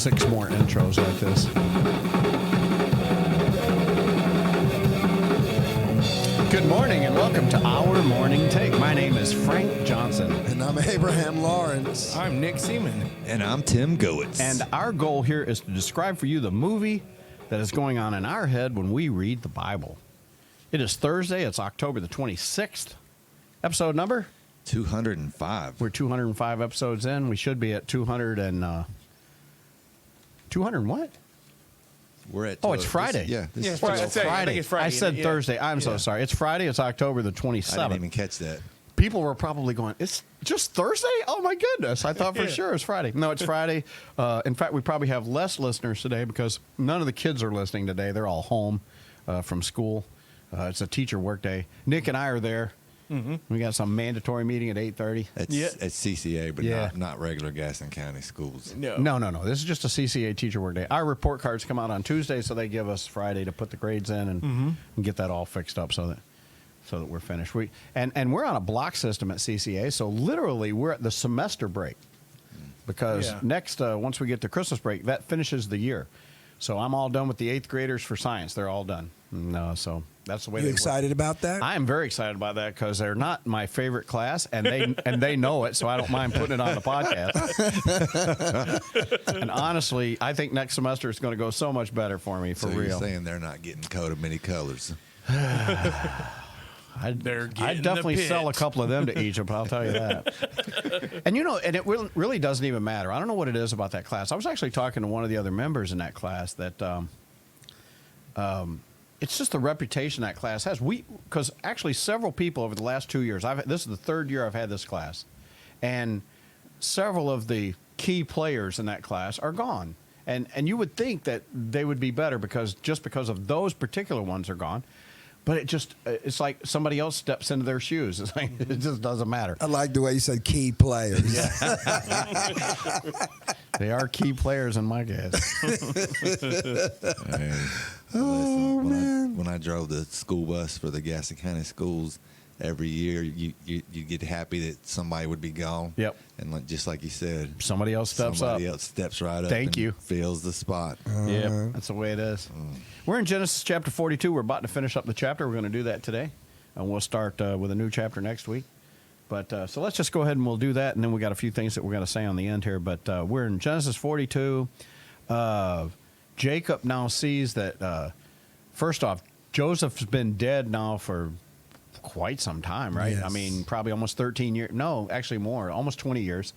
6 more intros like this. Good morning and welcome to Our Morning Take. My name is Frank Johnson. And I'm Abraham Lawrence. I'm Nick Seaman. And I'm Tim Goetz. And our goal here is to describe for you the movie that is going on in our head when we read the Bible. It is Thursday. It's October the 26th. Episode number? 205. We're 205 episodes in. We should be at 200 and... 200 and what? We're at. Oh, it's Friday. This is Friday. Friday. I think it's Friday. I said Yeah. Thursday. I'm so Yeah. sorry. It's Friday. It's October the 27th. I didn't even catch that. People were probably going, it's just Thursday? Oh, my goodness. I thought for sure it's Friday. No, it's Friday. In fact, we probably have less listeners today because none of the kids are listening today. They're all home from school. It's a teacher work day. Nick and I are there. Mm-hmm. We got some mandatory meeting at 8:30. It's CCA, but Yeah. not regular Gaston County schools. No. No. This is just a CCA teacher work day. Our report cards come out on Tuesday, so they give us Friday to put the grades in and get that all fixed up so that we're finished. And we're on a block system at CCA, so literally we're at the semester break because next once we get to Christmas break, that finishes the year. So I'm all done with the 8th graders for science. They're all done. So that's the way. You they work. excited about that? I am very excited about that because they're not my favorite class, and they know it, so I don't mind putting it on the podcast. And honestly, I think next semester is going to go so much better for me, for So real. you're saying they're not getting coat of many colors. I'd getting definitely the sell a pit. couple of them to Egypt, I'll tell you that. And and it really doesn't even matter. I don't know what it is about that class. I was actually talking to one of the other members in that class that it's just the reputation that class has. Because actually several people over the last 2 years, this is the 3rd year I've had this class, and several of the key players in that class are gone. And you would think that they would be better because of those particular ones are gone. But it's like somebody else steps into their shoes. It's like, it just doesn't matter. I like the way you said key players. They are key players in my case. When I drove the school bus for the Gaston County schools, every year you get happy that somebody would be gone. Yep. And just like you said, Somebody else steps somebody up. else steps right up. Thank and you. Fills the spot. Yeah, that's the way it is. We're in Genesis chapter 42. We're about to finish up the chapter. We're going to do that today. And we'll start with a new chapter next week. But so let's just go ahead and we'll do that. And then we got a few things that we're going to say on the end here. But we're in Genesis 42. Jacob now sees that, first off, Joseph's been dead now for quite some time, right? Yes. I mean, probably almost 13 years. No, actually more, almost 20 years.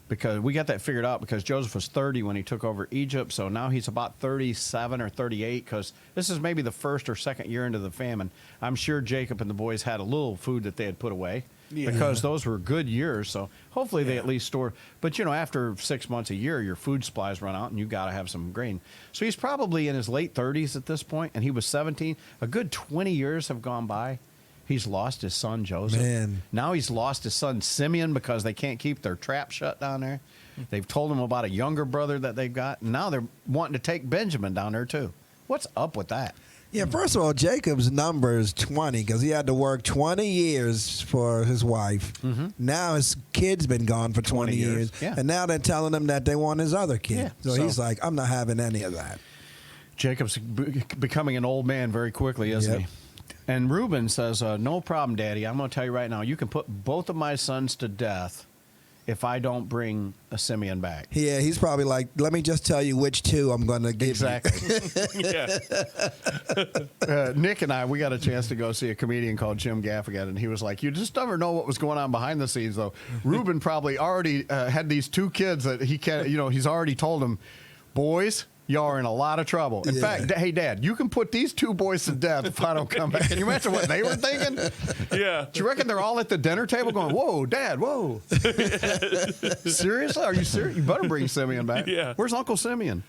Because we got that figured out because Joseph was 30 when he took over Egypt. So now he's about 37 or 38 because this is maybe the first or second year into the famine. I'm sure Jacob and the boys had a little food that they had put away because those were good years. So hopefully they at least store. But, after 6 months, a year, your food supplies run out and you got to have some grain. So he's probably in his late 30s at this point, and he was 17. A good 20 years have gone by. He's lost his son, Joseph. Man. Now he's lost his son, Simeon, because they can't keep their trap shut down there. They've told him about a younger brother that they've got. And now they're wanting to take Benjamin down there, too. What's up with that? Yeah, first of all, Jacob's number is 20 because he had to work 20 years for his wife. Mm-hmm. Now his kid's been gone for 20 years. Yeah. And now they're telling him that they want his other kid. Yeah. So So- he's like, I'm not having any of that. Jacob's becoming an old man very quickly, isn't he? And Reuben says, no problem, Daddy. I'm going to tell you right now, you can put both of my sons to death if I don't bring a Simeon back. Yeah, he's probably like, let me just tell you which two I'm going to give Exactly. Yeah. Nick and we got a chance to go see a comedian called Jim Gaffigan, and he was like, you just never know what was going on behind the scenes, though. Reuben probably already had these 2 kids that he can't, he's already told them, boys, y'all are in a lot of trouble. In fact, hey, Dad, you can put these 2 boys to death if I don't come back. Can you imagine what they were thinking? Yeah. Do you reckon they're all at the dinner table going, whoa, Dad, whoa. Seriously? Are you serious? You better bring Simeon back. Yeah. Where's Uncle Simeon?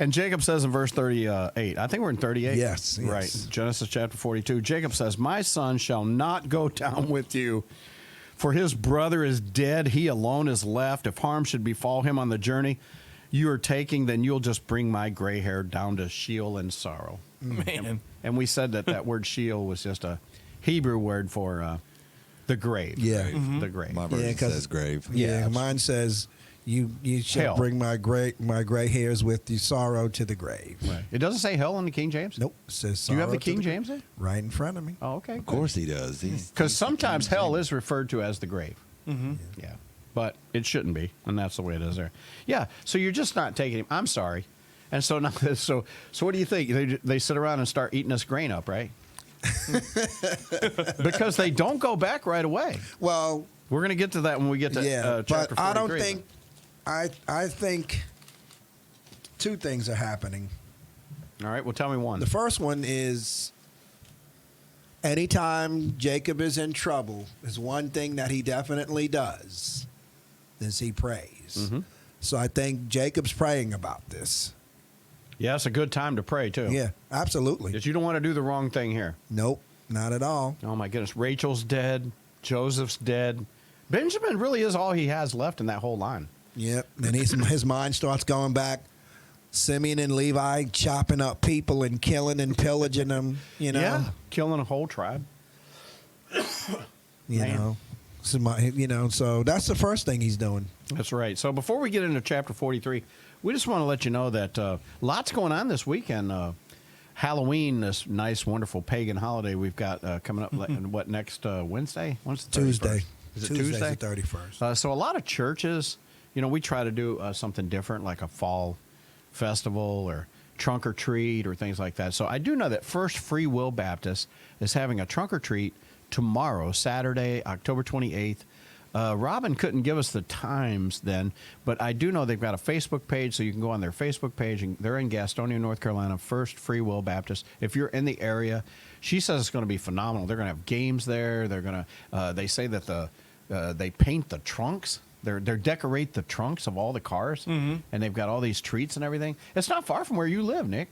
And Jacob says in verse 38, I think we're in 38. Yes. Right. Genesis chapter 42. Jacob says, my son shall not go down with you, for his brother is dead. He alone is left. If harm should befall him on the journey you are taking, then you'll just bring my gray hair down to Sheol in sorrow. Man. And we said that word Sheol was just a Hebrew word for the grave. Yeah. The grave. My version 'cause- says grave. Yeah, Yeah, mine says You shall Hell. bring my gray hairs with you, sorrow to the grave. Right. It doesn't say hell in the King James? Nope. It says Do you have sorrow the to King James there? right in front of me. Oh, okay. Of course he does. Because sometimes hell is referred to as the grave. Mm-hmm. Yeah. But it shouldn't be, and that's the way it is there. Yeah. So you're just not taking him. I'm sorry. And so now, so what do you think? They sit around and start eating this grain up, right? Because they don't go back right away. Well, We're going to get to that when we get to yeah, chapter but I don't 43. think. I think two things are happening. All right. Well, tell me one. The first one is anytime Jacob is in trouble, is one thing that he definitely does is he prays. Mm-hmm. So I think Jacob's praying about this. Yeah, it's a good time to pray, too. Yeah, absolutely. Because you don't want to do the wrong thing here. Nope, not at all. Oh, my goodness. Rachel's dead. Joseph's dead. Benjamin really is all he has left in that whole line. Yep. Then his mind starts going back. Simeon and Levi chopping up people and killing and pillaging them. You know. Yeah. Killing a whole tribe. You Man. know. So that's the first thing he's doing. That's right. So before we get into chapter 43, we just want to let you know that lots going on this weekend. Halloween, this nice, wonderful pagan holiday we've got coming up. What, next Wednesday? When's the 31st? Tuesday. Is it Tuesday's Tuesday? the 31st. So a lot of churches, we try to do something different, like a fall festival or trunk or treat or things like that. So I do know that First Free Will Baptist is having a trunk or treat tomorrow, Saturday, October 28th. Robin couldn't give us the times then, but I do know they've got a Facebook page, so you can go on their Facebook page, and they're in Gastonia, North Carolina, First Free Will Baptist. If you're in the area, she says it's going to be phenomenal. They're going to have games there. They're going to. They say that they paint the trunks. They decorate the trunks of all the cars, and they've got all these treats and everything. It's not far from where you live, Nick.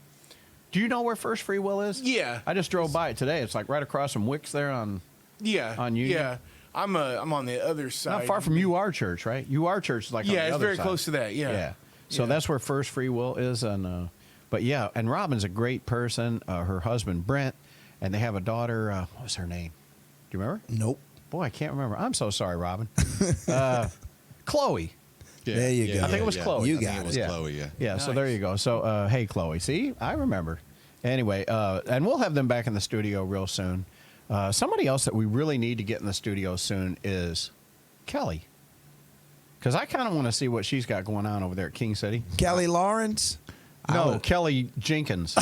Do you know where First Free Will is? Yeah. I just drove by it today. It's like right across from Wicks there on On Union? Yeah. I'm on the other side. not far from UR Church, right? UR Church is like on Yeah, the it's other very side. close to that. Yeah. So Yeah. that's where First Free Will is, and but yeah, and Robin's a great person. Her husband Brent, and they have a daughter. What was her name? Do you remember? Nope. Boy, I can't remember. I'm so sorry, Robin. Chloe. There you go. I think it was Chloe. You I think got it it. was Yeah. Chloe, yeah. Yeah, so Nice. there you go. So, hey, Chloe. See, I remember. Anyway, and we'll have them back in the studio real soon. Somebody else that we really need to get in the studio soon is Kelly. Because I kind of want to see what she's got going on over there at King City. Kelly Lawrence. No, Kelly Jenkins.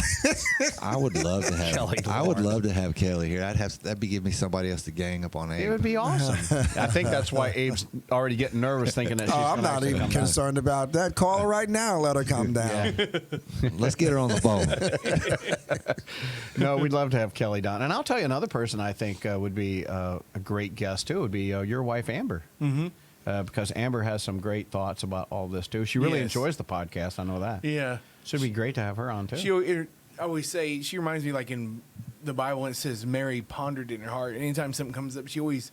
I would love to have. Kelly I would Lawrence. love to have Kelly here. That'd be give me somebody else to gang up on Abe. It would be awesome. I think that's why Abe's already getting nervous thinking that she's Oh, I'm gonna not actually even come down. concerned about that. Call her right now. Let her come down. Let's get her on the phone. No, we'd love to have Kelly down. And I'll tell you another person I think would be a great guest, too, would be your wife, Amber. Mm-hmm. Because Amber has some great thoughts about all this, too. She really Yes. enjoys the podcast. I know that. Yeah. Should be great to have her on, too. I always say she reminds me, like in the Bible, when it says Mary pondered it in her heart. Anytime something comes up, she always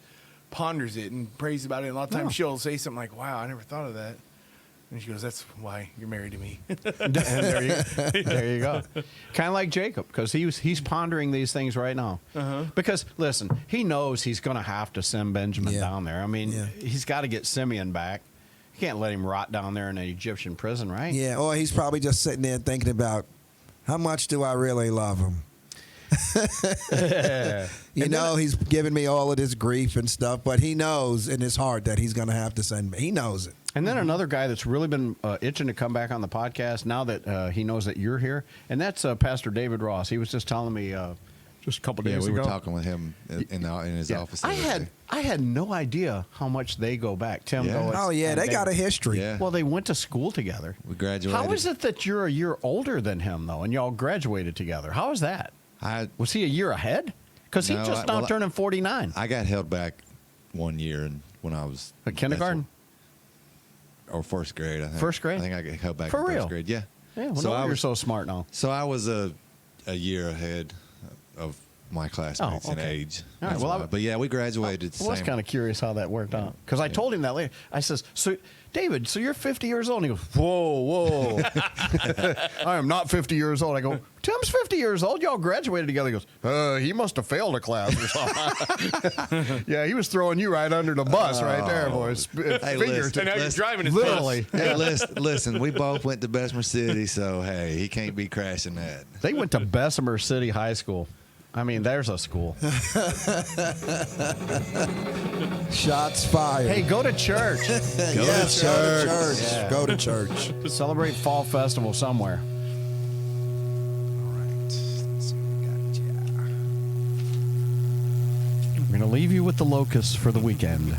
ponders it and prays about it. And a lot of times Oh. she'll say something like, "Wow, I never thought of that." And she goes, "That's why you're married to me." And there you go. Kind of like Jacob, because he's pondering these things right now. Because, listen, he knows he's going to have to send Benjamin Yeah. down there. I mean, Yeah. he's got to get Simeon back. You can't let him rot down there in an Egyptian prison, right? Yeah, or he's probably just sitting there thinking about how much do I really love him? You know, he's giving me all of this grief and stuff, but he knows in his heart that he's going to have to send me. He knows it. And then another guy that's really been itching to come back on the podcast now that he knows that you're here, and that's Pastor David Ross. He was just telling me just a couple Yeah, days we ago. were talking with him in his Yeah. office. the I other had day. I had no idea how much they go back. Tim, Yeah. Goetz Oh, yeah, and they got a David. history. Yeah. Well, they went to school together. We graduated. How is it that you're a year older than him, though, and y'all graduated together? How is that? Was he a year ahead? Because he No, just now turning 49. I got held back one year and when I was At kindergarten? or first grade. I think. First grade? I think I got held back For in real? first grade. Yeah. Yeah, well, So no, I you're was so smart now. So I was a year ahead of my classmates Oh, in okay. age. All right, That's well, why. But yeah, we graduated the Well, I was same. kind of curious how that worked out because I told him that later. I says, "So, David, so you're 50 years old?" And he goes, "Whoa, whoa! I am not 50 years old." I go, "Tim's 50 years old. Y'all graduated together." He goes, "He must have failed a class or something." Yeah, he was throwing you right under the bus right there, boys. Hey, And listen, now you're listen, driving his Literally. bus. Hey, listen, we both went to Bessemer City, so hey, he can't be crashing that. They went to Bessemer City High School. I mean, there's a school. Shots fired. Hey, go to church. Yes, go to church. Yeah. Go to church. Celebrate Fall Festival somewhere. We're going to leave you with the locusts for the weekend.